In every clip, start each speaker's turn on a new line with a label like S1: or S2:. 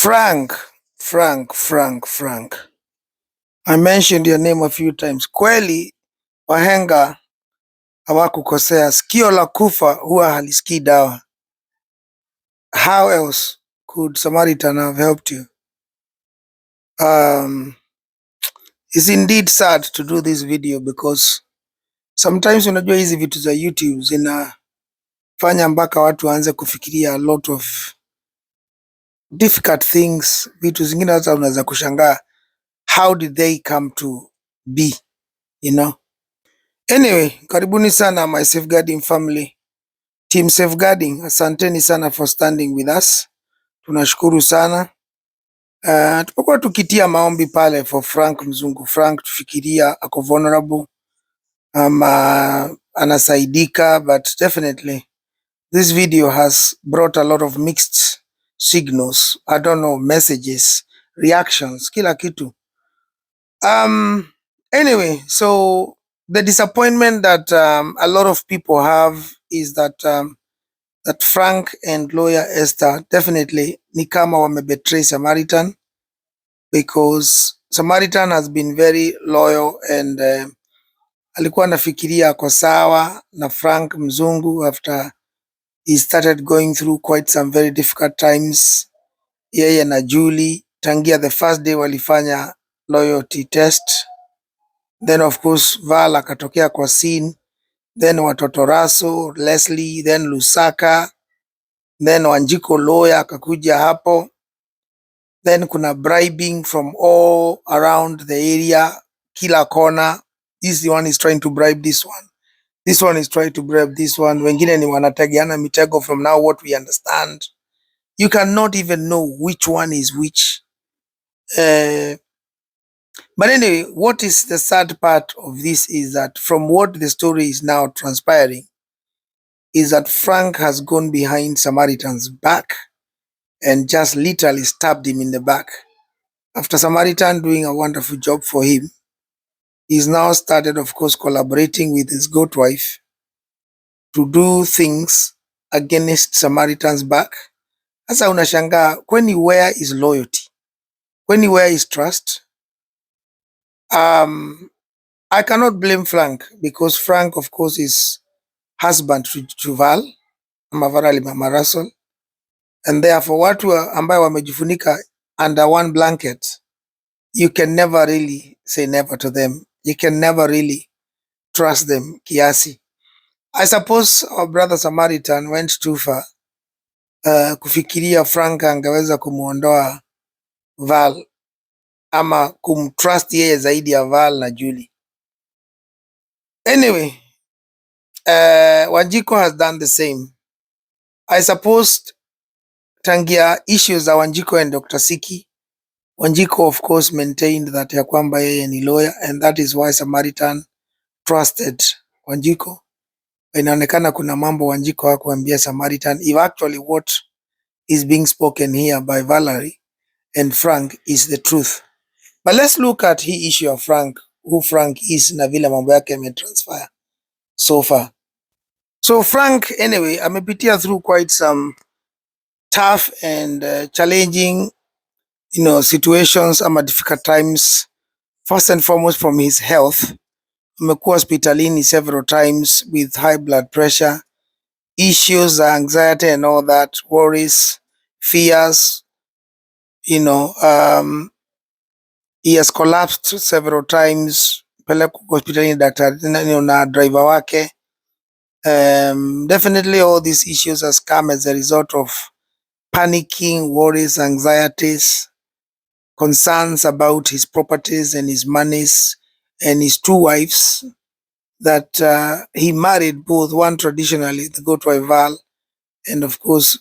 S1: Frank. I mentioned your name a few times. Kweli wahenga hawakukosea. Sikio la kufa huwa halisikii dawa. How else could Samaritan have helped you? It's indeed sad to do this video because sometimes unajua hizi vitu za YouTube zinafanya mpaka watu waanze kufikiria a lot of difficult things. Vitu zingine hata unaweza kushangaa, how did they come to be, you know? Anyway, karibuni sana my safeguarding family, team safeguarding. Asanteni sana for standing with us, tunashukuru sana. Tupokuwa tukitia maombi pale for Frank Mzungu. Frank tufikiria ako vulnerable, anasaidika, but definitely this video has brought a lot of mixed signals, I don't know, messages, reactions, kila kitu. Anyway, so the disappointment that a lot of people have is that that Frank and lawyer Esther definitely ni kama wamebetray Samaritan, because Samaritan has been very loyal and alikuwa anafikiria ako sawa na Frank Mzungu after he started going through quite some very difficult times. Yeye na Julie tangia the first day walifanya loyalty test, then of course Val akatokea kwa scene, then watoto Raso, Leslie, then Lusaka, then Wanjiku lawyer akakuja hapo, then kuna bribing from all around the area, kila kona. This one is trying to bribe this one, this one is trying to bribe this one. Wengine ni wanategeana mitego. From now what we understand, you cannot even know which one is which. But anyway, what is the sad part of this is that from what the story is now transpiring is that Frank has gone behind Samaritan's back and just literally stabbed him in the back. After Samaritan doing a wonderful job for him, he's now started, of course, collaborating with his goat wife to do things against Samaritan's back. Sasa unashangaa, kwani where is loyalty? Kwani where is trust? I cannot blame Frank because Frank, of course, is husband to Val, Mavarali Mama Russell, and therefore watu ambayo wamejifunika under one blanket, you can never really say never to them. You can never really trust them kiasi. I suppose our brother Samaritan went too far kufikiria Frank angeweza kumuondoa Val ama kumtrust yeye zaidi ya Val na Julie. Anyway, Wanjiku has done the same. I suppose tangia issues za Wanjiku and Dr. Siki, Wanjiku of course maintained that ya kwamba yeye ni lawyer, and that is why Samaritan trusted Wanjiku. Inaonekana kuna mambo Wanjiku hakuambia Samaritan. If actually what is being spoken here by Valerie and Frank is the truth. But let's look at hii issue of Frank, who Frank is na vile mambo yake yametransfer so far. So Frank anyway amepitia through quite some tough and challenging, situations ama difficult times. First and foremost from his health. Amekuwa hospitalini several times with high blood pressure, issues, anxiety and all that, worries, fears. He has collapsed several times, pelekwa hospitalini daktari na driver wake. Definitely all these issues has come as a result of panicking, worries, anxieties, concerns about his properties and his monies and his two wives that he married, both one traditionally, the goat wife Val, and of course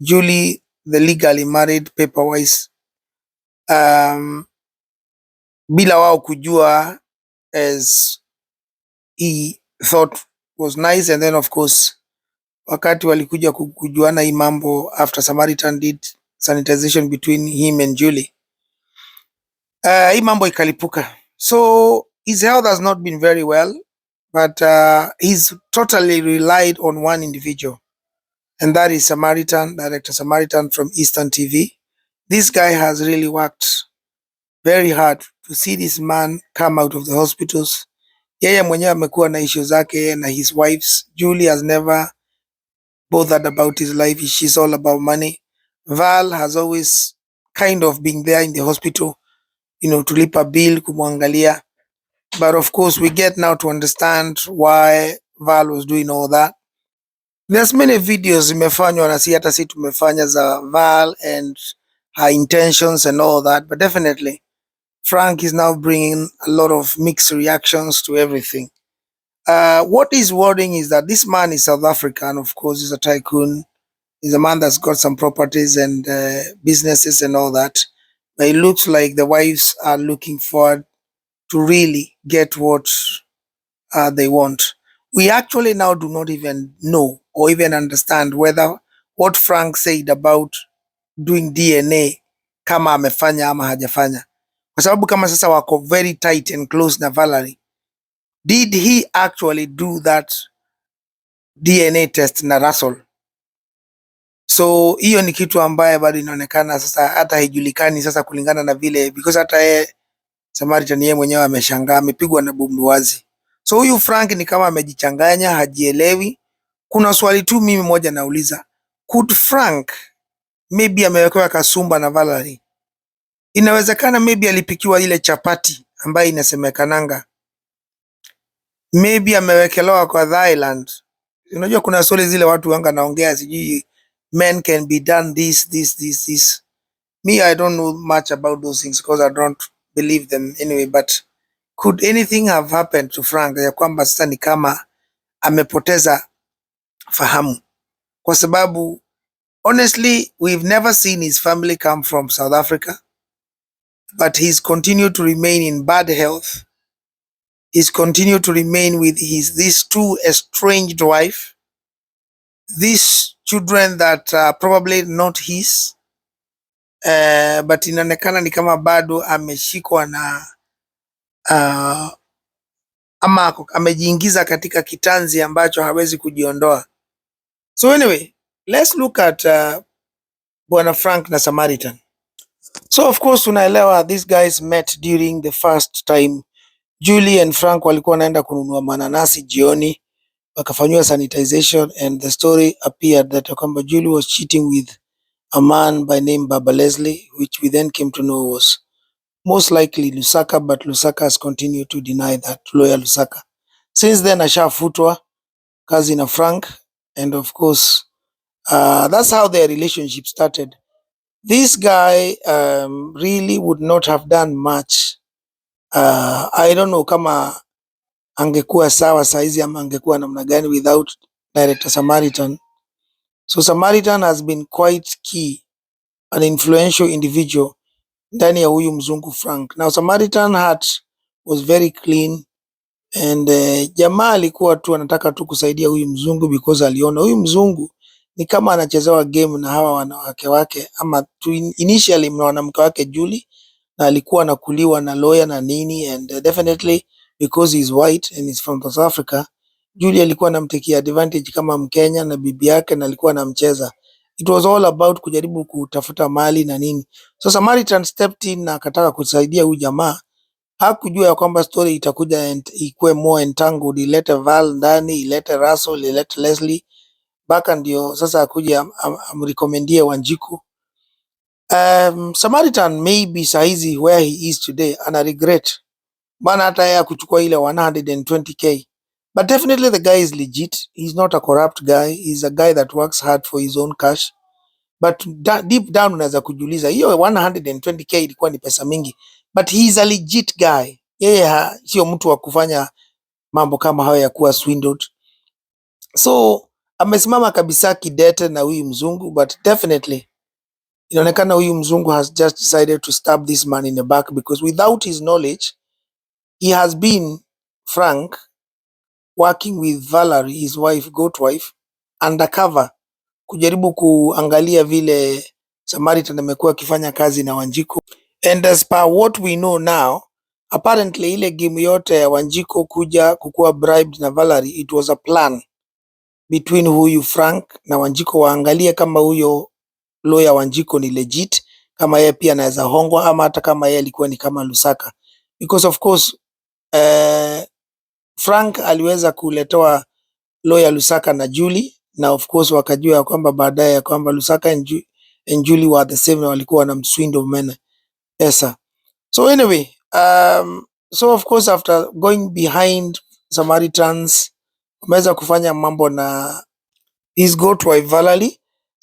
S1: Julie, the legally married paper-wise, bila wao kujua, as he thought was nice. And then of course wakati walikuja kujuana hii mambo after Samaritan did sanitization between him and Julie, hii mambo ikalipuka. So his health has not been very well, but he's totally relied on one individual, and that is Samaritan, Director Samaritan from Eastern TV. This guy has really worked very hard to see this man come out of the hospitals. Yeye mwenyewe amekuwa na issue zake, yeye na his wives. Julie has never bothered about his life. She's all about money. Val has always kind of been there in the hospital, to lipa bill, kumwangalia. But of course, we get now to understand why Val was doing all that. There's many videos zimefanywa na si hata si tumefanya za Val and her intentions and all that, but definitely Frank is now bringing a lot of mixed reactions to everything. What is worrying is that this man is South African, of course, he's a tycoon. He's a man that's got some properties and businesses and all that. But it looks like the wives are looking forward to really get what they want. We actually now do not even know or even understand whether what Frank said about doing DNA kama amefanya ama hajafanya, kwa sababu kama sasa wako very tight and close na Valerie, did he actually do that DNA test na Russell? So hiyo ni kitu ambaye bado inaonekana sasa hata haijulikani sasa, kulingana na vile, because hata yeye Samaritan yeye mwenyewe ameshangaa, amepigwa na bumbuwazi. So huyu Frank ni kama amejichanganya, hajielewi. Kuna swali tu mimi moja nauliza, could Frank maybe amewekewa kasumba na Valerie? Inawezekana maybe alipikiwa ile chapati ambayo inasemekananga, maybe amewekelewa kwa Thailand. Unajua kuna swali zile watu wanga naongea, sijui men can be done this. Me, I don't know much about those things because I don't believe them anyway, but could anything have happened to Frank ya kwamba sasa ni kama amepoteza fahamu? Kwa sababu honestly we've never seen his family come from South Africa, but he's continued to remain in bad health. He's continued to remain with these two estranged wife, these children that are probably not his, but inaonekana ni kama bado ameshikwa na ama amejiingiza katika kitanzi ambacho hawezi kujiondoa. So anyway, let's look at Bwana Frank na Samaritan. So of course tunaelewa these guys met during the first time Julie and Frank walikuwa wanaenda kununua mananasi jioni, wakafanywa sanitization and the story appeared that kwamba Julie was cheating with a man by name Baba Leslie, which we then came to know was most likely Lusaka, but Lusaka has continued to deny that, lawyer Lusaka. Since then ashafutwa kazi na Frank, and of course that's how their relationship started. This guy really would not have done much. I don't know kama angekuwa sawa saizi ama angekuwa namna gani without Director Samaritan. So Samaritan has been quite key, an influential individual ndani ya huyu mzungu Frank. Now Samaritan heart was very clean and jamaa alikuwa tu anataka tu kusaidia huyu mzungu because aliona huyu mzungu ni kama anachezewa game na hawa wanawake wake, ama initially mwanamke wake Julie, na alikuwa anakuliwa na lawyer na nini, and definitely because he's white and he's from South Africa, Julie alikuwa anamtakia advantage kama Mkenya na bibi yake, na alikuwa anamcheza. It was all about kujaribu kutafuta mali na nini. So Samaritan stepped in na akataka kusaidia huyu jamaa. Hakujua ya kwamba story itakuja ikuwe more entangled, ilete Val ndani, ilete Russell, ilete Leslie, mpaka ndio sasa akuja amrekomendie Wanjiku. Samaritan maybe saizi where he is today ana regret, maana hata yeye kuchukua ile 120k, but definitely the guy is legit. He's not a corrupt guy. He's a guy that works hard for his own cash. But deep down unaweza kujiuliza hiyo 120k ilikuwa ni pesa mingi, but he is a legit guy. Yeye sio mtu wa kufanya mambo kama hayo ya kuwa swindled. So amesimama kabisa kidete na huyu mzungu, but definitely inaonekana huyu mzungu has just decided to stab this man in the back, because without his knowledge he has been, Frank, working with Valerie, his wife, goat wife, undercover, kujaribu kuangalia vile Samaritan amekuwa akifanya kazi na Wanjiku. And as per what we know now, apparently ile game yote ya Wanjiku kuja kukuwa bribed na Valerie, it was a plan between huyu Frank na Wanjiku, waangalie kama huyo lawyer Wanjiku ni legit, kama yeye pia anaweza hongwa ama hata kama yeye alikuwa ni kama Lusaka, because of course Frank aliweza kuletewa lawyer Lusaka na Julie, na of course wakajua ya kwamba baadaye ya kwamba Lusaka and Julie were the same, na walikuwa wanamswindle pesa. So anyway, so of course after going behind Samaritans, wameweza kufanya mambo na his goat wife Valerie,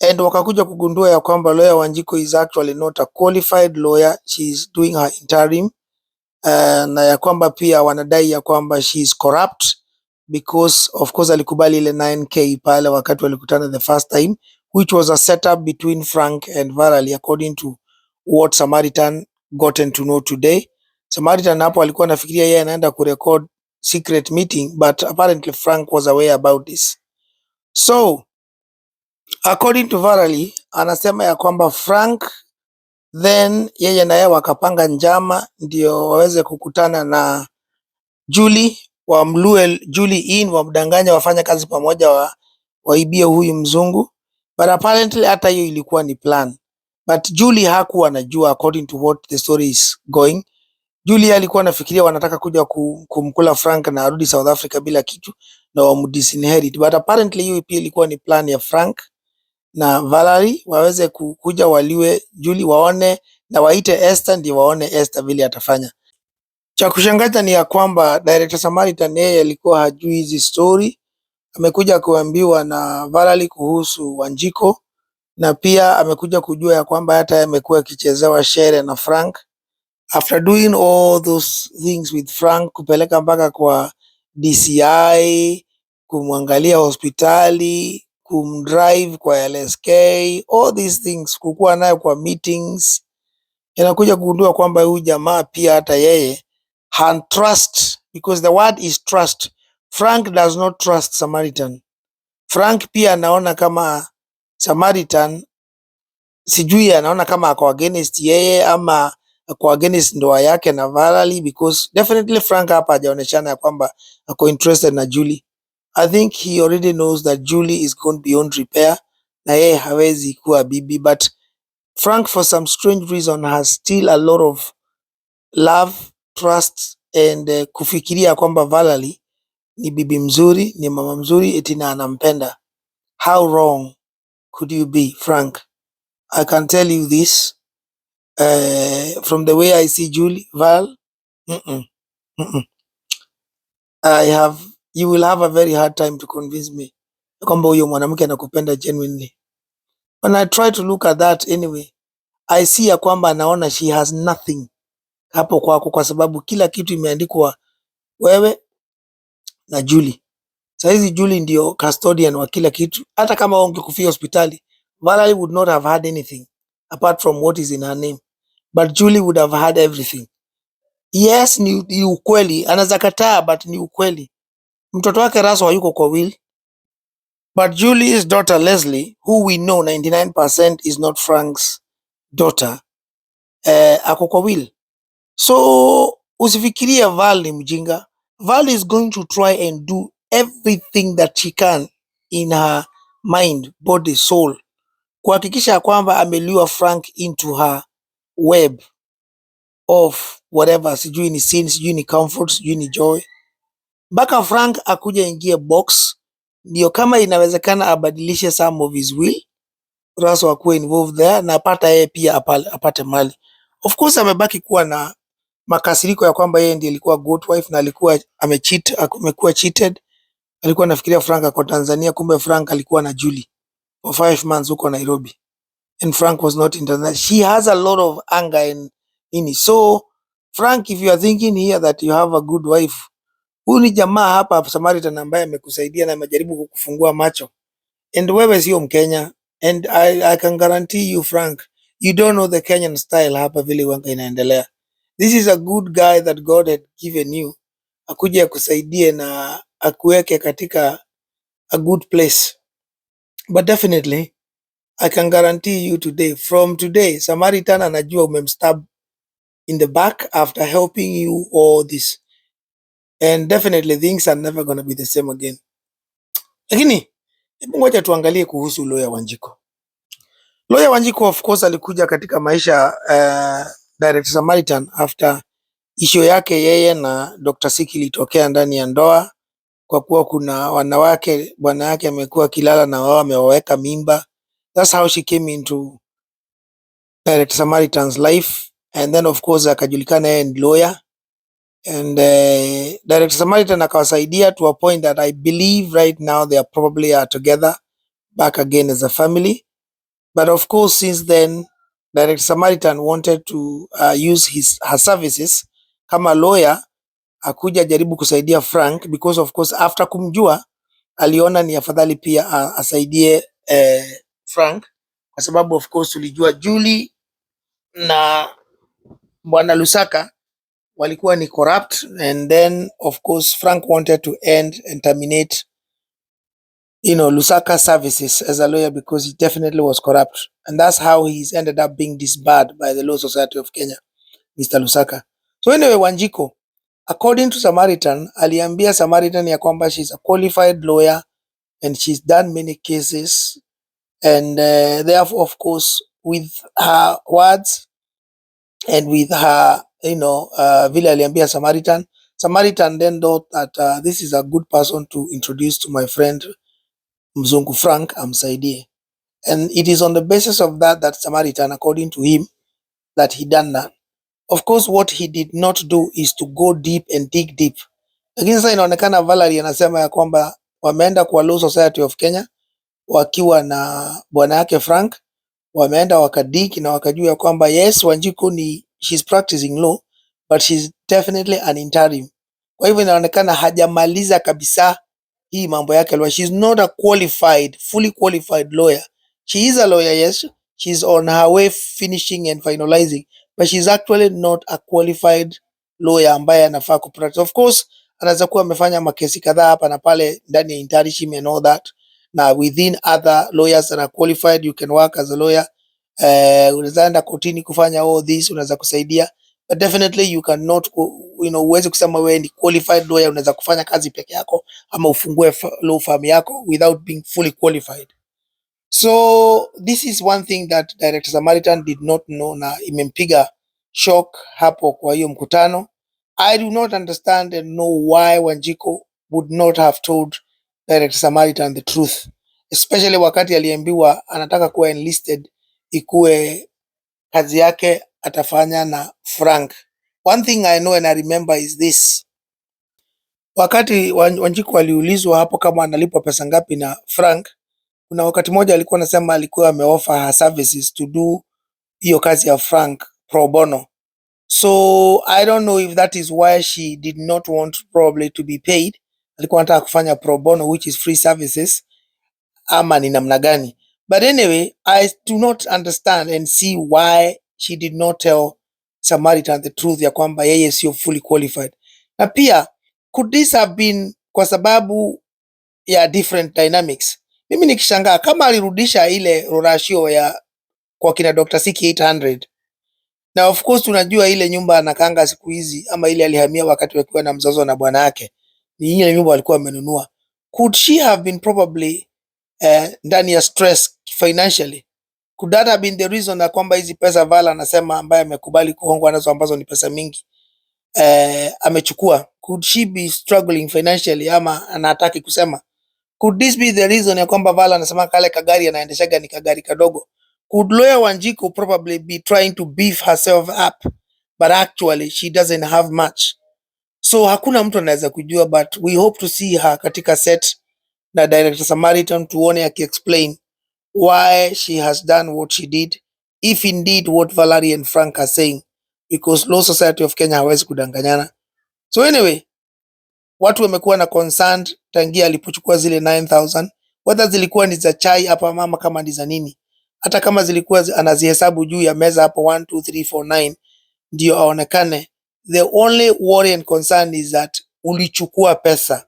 S1: and wakakuja kugundua ya kwamba lawyer Wanjiku is actually not a qualified lawyer, she is doing her interim, na ya kwamba pia wanadai ya kwamba she is corrupt because of course alikubali ile 9k pale wakati walikutana the first time, which was a setup between Frank and Valerie according to what Samaritan gotten to know today. Samaritan hapo alikuwa anafikiria yeye anaenda kurecord secret meeting, but apparently Frank was aware about this. So according to Valerie anasema ya kwamba Frank then yeye na yeye wakapanga njama ndio waweze kukutana na Julie, wamlue Julie in, wamdanganya wafanya kazi pamoja, waibie huyu mzungu, but apparently hata hiyo ilikuwa ni plan, but Julie hakuwa anajua according to what the story is going. Julie alikuwa anafikiria wanataka kuja kumkula Frank na arudi South Africa bila kitu na wamdisinherit, but apparently hiyo pia ilikuwa ni plan ya Frank na Valerie waweze kuja waliwe Julie, waone na waite Esther ndio waone Esther vile atafanya. Cha kushangaza ni ya kwamba director Samaritan yeye alikuwa hajui hizi story, amekuja kuambiwa na Valerie kuhusu Wanjiku, na pia amekuja kujua ya kwamba hata yeye amekuwa akichezewa shere na Frank. After doing all those things with Frank, kupeleka mpaka kwa DCI, kumwangalia hospitali, kumdrive kwa LSK, all these things, kukuwa nayo kwa meetings, inakuja kugundua kwamba huyu jamaa pia hata yeye trust, because the word is trust. Frank does not trust Samaritan. Frank pia anaona kama Samaritan, sijui anaona kama ako against yeye ama ako against ndoa yake na Valerie, because definitely Frank hapa hajaoneshana ya kwamba ako interested na Julie. I think he already knows that Julie is gone beyond repair na yeye hawezi kuwa bibi, but Frank for some strange reason has still a lot of love, trust and kufikiria kwamba Valerie ni bibi mzuri, ni mama mzuri, eti na anampenda. How wrong could you be, Frank? I can tell you this, from the way I see Julie, Val, mm-mm, mm-mm. You will have a very hard time to convince me kwamba huyo mwanamke anakupenda genuinely. When I try to look at that anyway, I see ya kwamba anaona she has nothing hapo kwako, kwa sababu kila kitu imeandikwa wewe na Julie. Saizi Julie ndio custodian wa kila kitu. Hata kama ungekufia hospitali, Valerie would not have had anything apart from what is in her name, but Julie would have had everything. Yes, ni ukweli, anaweza kataa, but ni ukweli. Mtoto wake Raso hayuko kwa will, but Julie's daughter Leslie, who we know 99% is not Frank's daughter, ako kwa will. So usifikiria Val ni mjinga. Val is going to try and do everything that she can in her mind, body, soul, kuhakikisha kwamba amelure Frank into her web of whatever, sijui ni sin, sijui ni comfort, sijui ni joy, mpaka Frank akuja ingie box, ndio kama inawezekana abadilishe some of his will, Raso akuwe involved there na apata yeye pia apate mali. Of course amebaki kuwa na makasiriko ya kwamba yeye ndiye alikuwa goat wife na alikuwa amekuwa cheated. Alikuwa anafikiria Frank ako Tanzania, kumbe Frank alikuwa na Julie for 5 months huko Nairobi, and Frank was not in Tanzania. She has a lot of anger in it. So Frank, if you are thinking here that you have a good wife, huyu ni jamaa hapa Samaritan ambaye amekusaidia na amejaribu kukufungua macho, and wewe sio Mkenya, and I can guarantee you Frank, you don't know the Kenyan style hapa vile wanga inaendelea. This is a good guy that God had given you, akuje akusaidie na akuweke katika a good place, but definitely I can guarantee you today, from today, Samaritan anajua umemstab in the back after helping you all this, and definitely things are never gonna be the same again. Lakini hebu ngoja tuangalie kuhusu lawyer Wanjiku. Lawyer Wanjiku of course alikuja katika maisha Dir Samaritan after issue yake yeye na Dr. Siki ilitokea ndani ya ndoa, kwa kuwa kuna wanawake bwana yake amekuwa kilala na wao amewaweka mimba. That's how she came into Dir Samaritan's life, and then of course akajulikana yeye ni lawyer, and Dir Samaritan akawasaidia to a point that I believe right now they are probably together back again as a family. But of course, since then, Dir Samaritan wanted to use her services kama lawyer, akuja jaribu kusaidia Frank, because of course after kumjua aliona ni afadhali pia asaidie Frank, kwa sababu of course tulijua Julie na bwana Lusaka walikuwa ni corrupt, and then of course Frank wanted to end and terminate Lusaka's services as a lawyer because he definitely was corrupt. And that's how he's ended up being disbarred by the Law Society of Kenya, Mr. Lusaka. So anyway, Wanjiku, according to Samaritan, aliambia Samaritan ya kwamba she's a qualified lawyer and she's done many cases. And therefore, of course, with her words and with her, vile aliambia Samaritan, Samaritan then thought that this is a good person to introduce to my friend mzungu Frank amsaidie. And it is on the basis of that Samaritan, according to him, that he done that. Of course, what he did not do is to go deep and dig deep. Lakini sasa inaonekana Valerie anasema ya kwamba wameenda kwa Law Society of Kenya wakiwa na bwana yake Frank, wameenda wakadiki na wakajua ya kwamba yes, Wanjiku she's practicing law, but she's definitely an interim. Kwa hivyo inaonekana hajamaliza kabisa hii mambo yake lawyer. She's not a fully qualified lawyer. She is a lawyer, yes. She's on her way finishing and finalizing, but she's actually not a qualified lawyer ambaye anafaa kupractice. Of course, anaweza kuwa amefanya makesi kadhaa hapa na pale ndani ya internship and all that. Na within other lawyers that are qualified, you can work as a lawyer. Unaweza enda kotini kufanya all this, unaweza kusaidia. But definitely you cannot, uweze kusema wewe ni qualified lawyer, unaweza kufanya kazi peke yako ama ufungue law firm yako without being fully qualified. So this is one thing that Dir Samaritan did not know, na imempiga shock hapo kwa hiyo mkutano. I do not understand and know why Wanjiku would not have told Dir Samaritan the truth, especially wakati aliambiwa anataka kuwa enlisted, ikuwe kazi yake atafanya na Frank. One thing I know and I remember is this. Wakati Wanjiku aliulizwa hapo kama analipwa pesa ngapi na Frank, kuna wakati moja alikuwa anasema alikuwa ameoffer her services to do hiyo kazi ya Frank pro bono. So I don't know if that is why she did not want probably to be paid. Alikuwa anataka kufanya pro bono, which is free services, ama ni namna gani. But anyway, I do not understand and see why she did not tell Samaritan the truth ya kwamba yeye sio fully qualified. Na pia, could this have been kwa sababu ya different dynamics? Mimi nikishangaa kama alirudisha ile ratio ya kwa kina Dr. Siki 800. Na of course tunajua ile nyumba anakanga siku hizi, ama ile alihamia wakati wakiwa na mzozo na bwana yake, ni ile nyumba alikuwa amenunua. Could she have been probably ndani ya stress financially? Could that have been the reason na kwamba hizi pesa Vala anasema ambaye amekubali kuhongwa nazo ambazo ni pesa mingi amechukua? Could she be struggling financially ama anataki kusema? Could this be the reason ya kwamba Vala anasema kale kagari anaendeshaga ni kagari kadogo? Could lawyer Wanjiku probably be trying to beef herself up, but actually she doesn't have much? So hakuna mtu anaweza kujua, but we hope to see her katika set na Dir Samaritan, tuone aki-explain why she has done what she did, if indeed what Valerie and Frank are saying, because Law Society of Kenya hawezi kudanganyana. So anyway, watu wamekuwa na concerned tangia alipochukua zile 9,000, whether zilikuwa ni za chai hapa mama kama ni za nini. Hata kama zilikuwa anazihesabu juu ya meza hapo 1 2 3 4 9 ndio aonekane. The only worry and concern is that ulichukua pesa.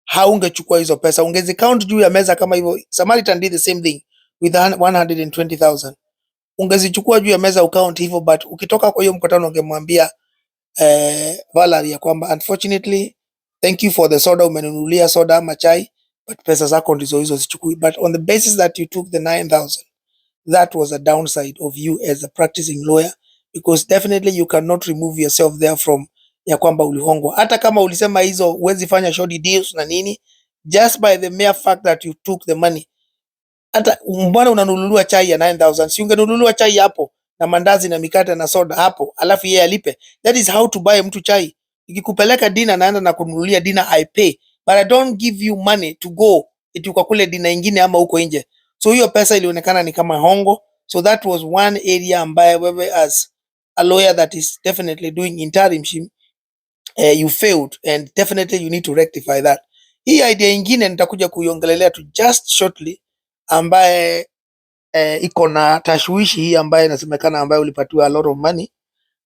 S1: Haungechukua hizo pesa, ungezi count juu ya meza kama hivyo. Samaritan did the same thing with 120,000. Ungezichukua juu ya meza ukaunt hivyo, but ukitoka kwa hiyo mkutano ungemwambia Valerie ya kwamba unfortunately, thank you for the soda, umenunulia soda ama chai, but pesa zako ndizo hizo zichukui. But on the basis that you took the 9,000, that was a downside of you as a practicing lawyer, because definitely you cannot remove yourself there from ya kwamba ulihongwa. Hata kama ulisema hizo huwezi fanya shoddy deals na nini, just by the mere fact that you took the money. Hata mbona unanunuliwa chai ya 9,000? Si ungenunuliwa chai hapo na mandazi na mikate na soda hapo, alafu yeye alipe. That is how to buy mtu chai. Nikikupeleka dina, naenda na kununulia dina, I pay, but I don't give you money to go eti ukakule dina ingine ama huko nje. So hiyo pesa ilionekana ni kama hongo. So that was one area ambaye wewe as a lawyer that is definitely doing interimship, you failed, and definitely you need to rectify that. Hii idea ingine nitakuja kuiongelelea tu just shortly, ambaye iko na tashwishi hii ambaye inasemekana ambaye ulipatiwa a lot of money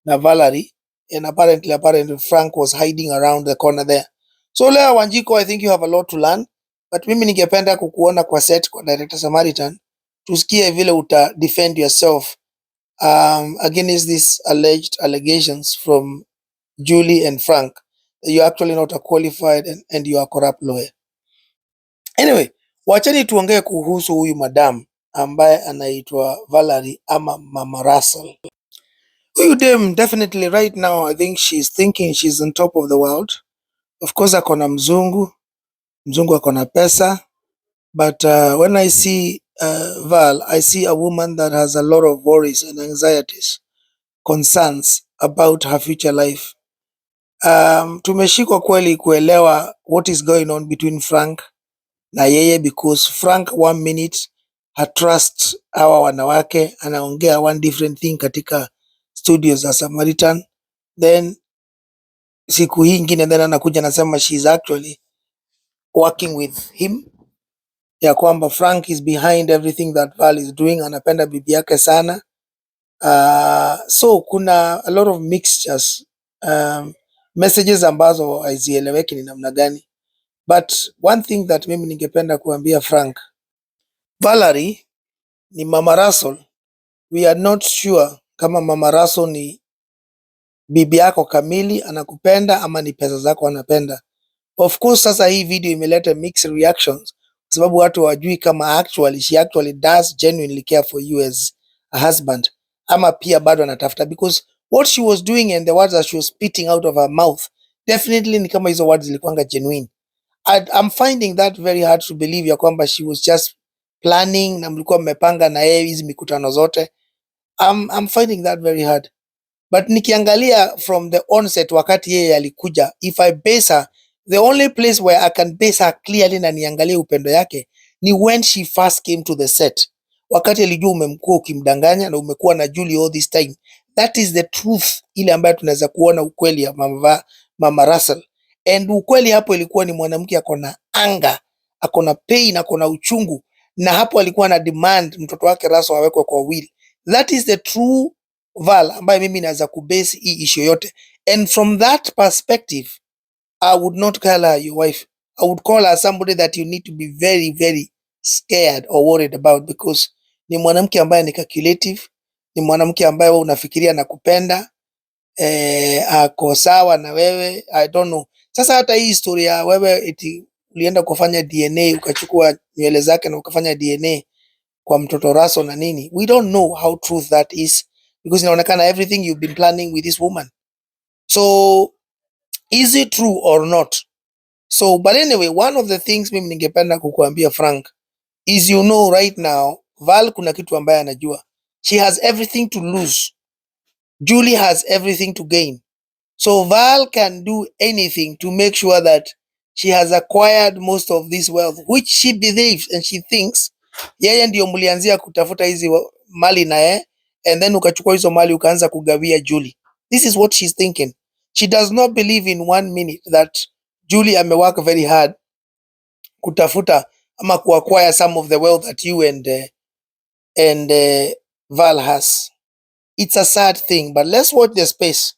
S1: na Valerie, and apparently Frank was hiding around the corner there. So leo Wanjiku, I think you have a lot to learn, but mimi ningependa kukuona kwa set kwa Director Samaritan, tusikie vile uta defend yourself against these alleged allegations from Julie and Frank that you're actually not a qualified and you are a corrupt lawyer. Anyway, wacheni tuongee kuhusu huyu madam ambaye anaitwa Valerie ama Mama Russell. Huyu dem definitely right now I think she's thinking she's on top of the world. Of course akona mzungu akona pesa, but when I see Val, I see a woman that has a lot of worries and anxieties, concerns about her future life. Tumeshikwa kweli kuelewa what is going on between Frank na yeye, because Frank one minute hatrust hawa wanawake, anaongea one different thing katika studios za Samaritan, then siku hii ingine then anakuja anasema she is actually working with him, ya kwamba Frank is behind everything that Val is doing, anapenda bibi yake sana. So kuna a lot of mixtures, messages ambazo hazieleweki ni namna gani. But one thing that mimi ningependa kuambia Frank, Valerie ni Mama Russell. We are not sure kama Mama Russell ni bibi yako kamili, anakupenda ama ni pesa zako anapenda. Of course sasa hii video imeleta mixed reactions kwa sababu watu hawajui kama she actually does genuinely care for you as a husband, ama pia bado anatafuta, because what she was doing and the words that she was spitting out of her mouth definitely ni kama hizo words zilikuwanga genuine. I'm finding that very hard to believe ya kwamba she was just planning na mlikuwa mmepanga na yeye hizi mikutano zote. I'm finding that very hard. But nikiangalia from the onset wakati yeye alikuja, if I base her, the only place where I can base her clearly na niangalie upendo yake ni when she first came to the set. Wakati alijua umemkuwa ukimdanganya na umekuwa na Julie all this time. That is the truth ile ambayo tunaweza kuona ukweli ya Mama Russell. And ukweli hapo ilikuwa ni mwanamke akona anga, akona pain, akona uchungu, na hapo alikuwa na demand mtoto wake Russell awekwe kwa will. That is the true Val ambaye mimi naweza kubase hii issue yote. And from that perspective, I would not call her your wife. I would call her somebody that you need to be very, very scared or worried about, because ni mwanamke ambaye ni calculative, ni mwanamke ambaye wewe unafikiria na kupenda, ako sawa na wewe, I don't know. Sasa hata hii historia wewe eti ulienda kufanya DNA, ukachukua nywele zake na ukafanya DNA kwa mtoto Russell na nini, we don't know how truth that is, because inaonekana everything you've been planning with this woman. So is it true or not? So but anyway, one of the things mimi ningependa kukuambia Frank is, you know, right now Val kuna kitu ambaye anajua. She has everything to lose. Julie has everything to gain. So Val can do anything to make sure that she has acquired most of this wealth, which she believes and she thinks yeye ndio mlianzia kutafuta hizi mali naye, and then ukachukua hizo mali ukaanza kugawia Julie. This is what she's thinking. She does not believe in one minute that Julie amework very hard kutafuta ama kuacquire some of the wealth that you and Val has. It's a sad thing, but let's watch the space.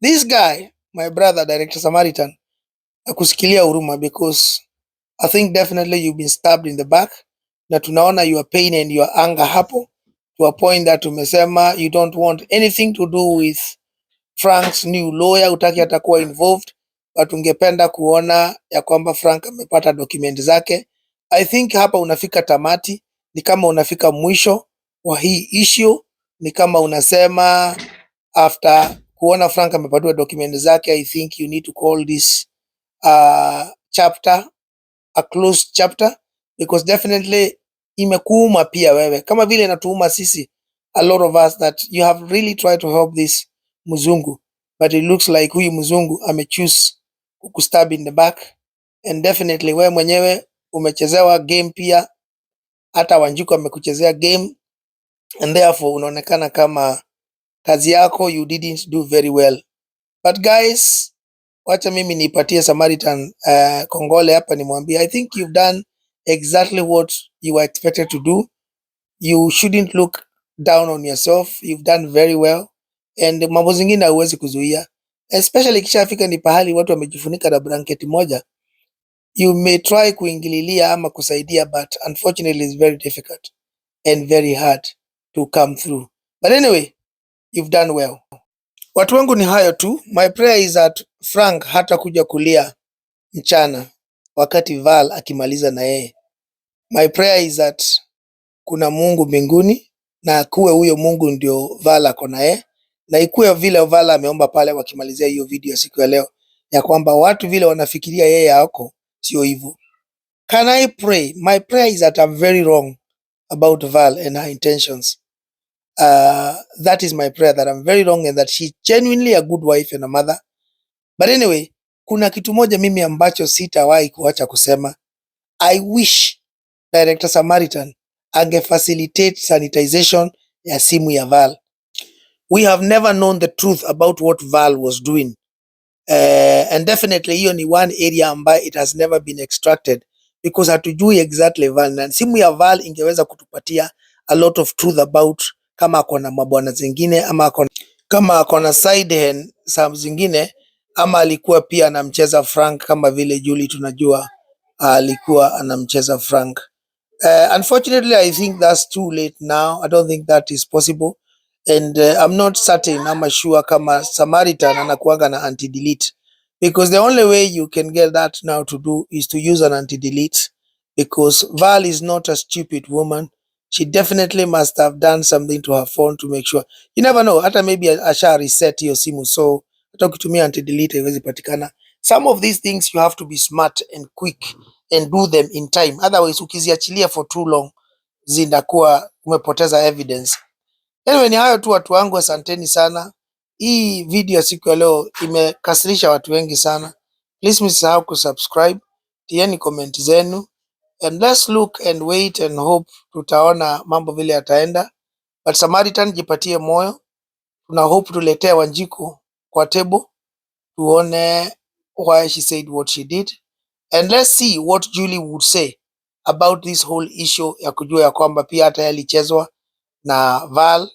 S1: This guy, my brother, Director Samaritan, akusikilia huruma, because I think definitely you've been stabbed in the back, na tunaona your pain and your anger hapo to a point that umesema you don't want anything to do with Frank's new lawyer, utaki atakuwa involved, but ungependa kuona ya kwamba Frank amepata document zake. I think hapa unafika tamati, ni kama unafika mwisho kwa hii issue. Ni kama unasema after kuona Frank amepatiwa document zake, I think you need to call this chapter a closed chapter, because definitely imekuuma pia wewe kama vile inatuuma sisi, a lot of us, that you have really tried to help this mzungu, but it looks like huyu mzungu amechoose kukustab in the back, and definitely wewe mwenyewe umechezewa game pia, hata Wanjiku amekuchezea game, and therefore unaonekana kama kazi yako you didn't do very well. But guys, wacha mimi nipatie Samaritan kongole hapa, nimwambie I think you've done exactly what you were expected to do. You shouldn't look down on yourself. You've done very well, and mambo zingine hauwezi kuzuia, especially kishafika ni pahali watu wamejifunika na blanketi moja. You may try kuingililia ama kusaidia, but unfortunately it's very difficult and very hard to come through. But anyway, you've done well. Watu wangu ni hayo tu. My prayer is that Frank hata kuja kulia mchana wakati Val akimaliza na yeye. My prayer is that kuna Mungu mbinguni, na kuwe huyo Mungu ndio Val ako na yeye, na ikuwe vile Val ameomba pale wakimalizia hiyo video siku ya leo, ya kwamba watu vile wanafikiria yeye hako sio hivyo. Can I pray? My prayer is that I'm very wrong about Val and her intentions. That is my prayer, that I'm very wrong and that she's genuinely a good wife and a mother. But anyway, kuna kitu moja mimi ambacho sitawahi kuacha kusema. I wish Director Samaritan facilitate sanitization ya simu ya Val. We have never known the truth about what Val was doing. And definitely hiyo ni one area ambayo it has never been extracted, because hatujui exactly Val, na simu ya Val ingeweza kutupatia a lot of truth about kama akona mabwana zingine, ama kama akona side hen saa zingine, ama alikuwa pia anamcheza Frank kama vile Julie tunajua alikuwa anamcheza Frank. Unfortunately, I think that's too late now. I don't think that is possible. And I'm not certain, I'm sure kama Samaritan anakuanga na anti-delete. Because the only way you can get that now to do is to use an anti-delete. Because Val is not a stupid woman. She definitely must have done something to her phone to make sure. You never know, hata maybe asha reset your simu, so hata ukitumia anti-delete haiwezi patikana. Some of these things you have to be smart and quick and do them in time. Otherwise, ukiziachilia for too long, zinakuwa umepoteza evidence. Anyway, ni hayo tu watu wangu, asanteni sana. Hii video siku ya leo imekasirisha watu wengi sana. Please msisahau kusubscribe, tieni comment zenu, and let's look and wait and hope tutaona mambo vile yataenda. But Samaritan, jipatie moyo. Tuna hope tuletee Wanjiku kwa table, tuone why she said what she did. And let's see what Julie would say about this whole issue ya kujua ya kwamba pia hata yalichezwa na Val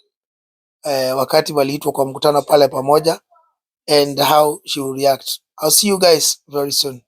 S1: wakati waliitwa kwa mkutano pale pamoja, and how she will react. I'll see you guys very soon.